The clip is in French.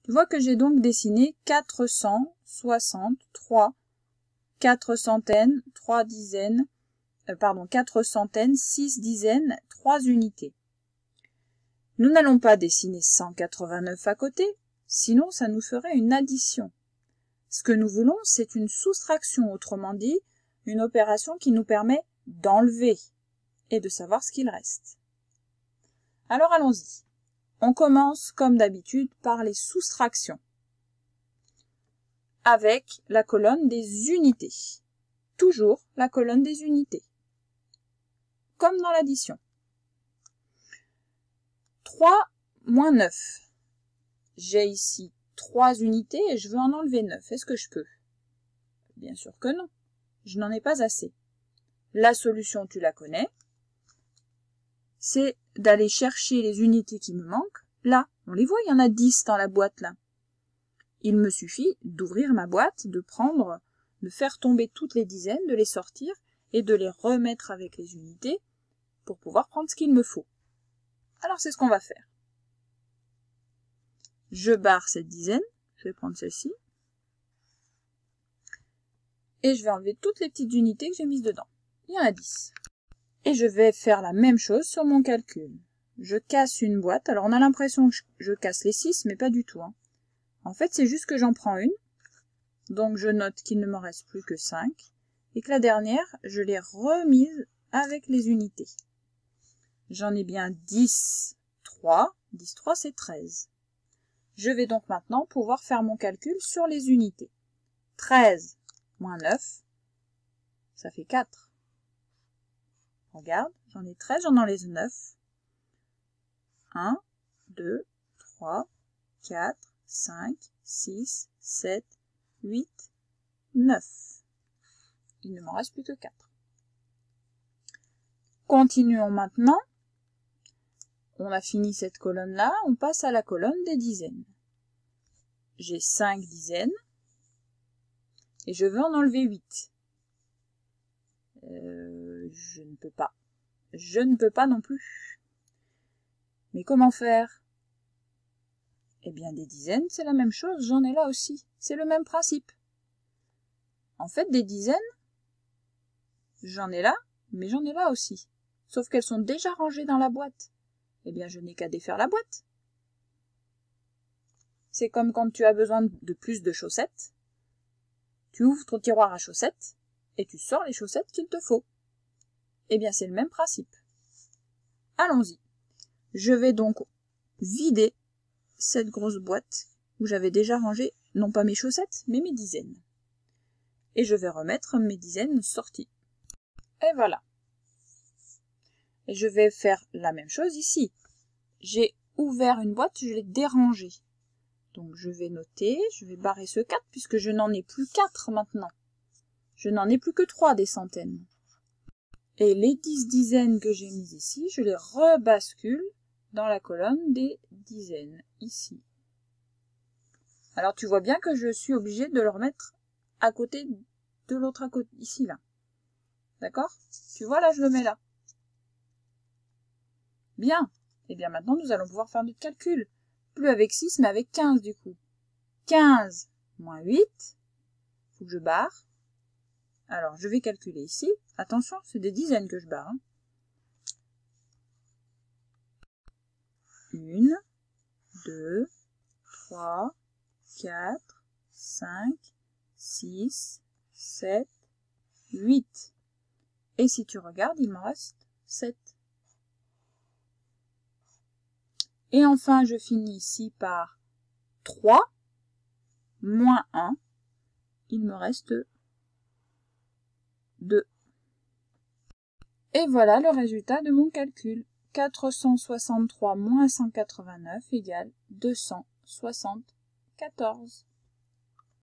Tu vois que j'ai donc dessiné 463, 4 centaines, 3 dizaines, 4 centaines, 6 dizaines, 3 unités. Nous n'allons pas dessiner 189 à côté, sinon ça nous ferait une addition. Ce que nous voulons, c'est une soustraction, autrement dit, une opération qui nous permet d'enlever et de savoir ce qu'il reste. Alors allons-y. On commence, comme d'habitude, par les soustractions, avec la colonne des unités. Toujours la colonne des unités, comme dans l'addition. 3 moins 9. J'ai ici 3 unités et je veux en enlever 9. Est-ce que je peux? Bien sûr que non. Je n'en ai pas assez. La solution, tu la connais. C'est d'aller chercher les unités qui me manquent. Là, on les voit, il y en a 10 dans la boîte là. Il me suffit d'ouvrir ma boîte, de faire tomber toutes les dizaines, de les sortir et de les remettre avec les unités pour pouvoir prendre ce qu'il me faut. Alors c'est ce qu'on va faire. Je barre cette dizaine, je vais prendre celle-ci, et je vais enlever toutes les petites unités que j'ai mises dedans. Il y en a 10. Et je vais faire la même chose sur mon calcul. Je casse une boîte, alors on a l'impression que je casse les 6, mais pas du tout. En fait, c'est juste que j'en prends une, donc je note qu'il ne m'en reste plus que 5, et que la dernière, je l'ai remise avec les unités. J'en ai bien 10, 3, 10, 3 c'est 13. Je vais donc maintenant pouvoir faire mon calcul sur les unités. 13 moins 9, ça fait 4. Regarde, j'en ai 13, j'en enlève 9. 1, 2, 3, 4, 5, 6, 7, 8, 9. Il ne m'en reste plus que 4. Continuons maintenant. On a fini cette colonne-là, on passe à la colonne des dizaines. J'ai 5 dizaines et je veux en enlever 8. Je ne peux pas. Je ne peux pas non plus. Mais comment faire? Eh bien, des dizaines, c'est la même chose, j'en ai là aussi. C'est le même principe. En fait, des dizaines, j'en ai là, mais j'en ai là aussi. Sauf qu'elles sont déjà rangées dans la boîte. Eh bien, je n'ai qu'à défaire la boîte. C'est comme quand tu as besoin de plus de chaussettes. Tu ouvres ton tiroir à chaussettes et tu sors les chaussettes qu'il te faut. Eh bien, c'est le même principe. Allons-y. Je vais donc vider cette grosse boîte où j'avais déjà rangé, non pas mes chaussettes, mais mes dizaines. Et je vais remettre mes dizaines sorties. Et voilà. Et je vais faire la même chose ici. J'ai ouvert une boîte, je l'ai dérangée. Donc je vais noter, je vais barrer ce 4 puisque je n'en ai plus 4 maintenant. Je n'en ai plus que 3 des centaines. Et les 10 dizaines que j'ai mises ici, je les rebascule dans la colonne des dizaines, ici. Alors tu vois bien que je suis obligée de le remettre à côté de l'autre à côté, ici, là. D'accord? Tu vois, là, je le mets là. Bien. Et bien maintenant, nous allons pouvoir faire notre calcul. Plus avec 6, mais avec 15 du coup. 15 moins 8. Faut que je barre. Alors, je vais calculer ici. Attention, c'est des dizaines que je barre. 1, 2, 3, 4, 5, 6, 7, 8. Et si tu regardes, il m'en reste 7. Et enfin, je finis ici par 3 moins 1. Il me reste 2. Et voilà le résultat de mon calcul. 463 moins 189 égale 274.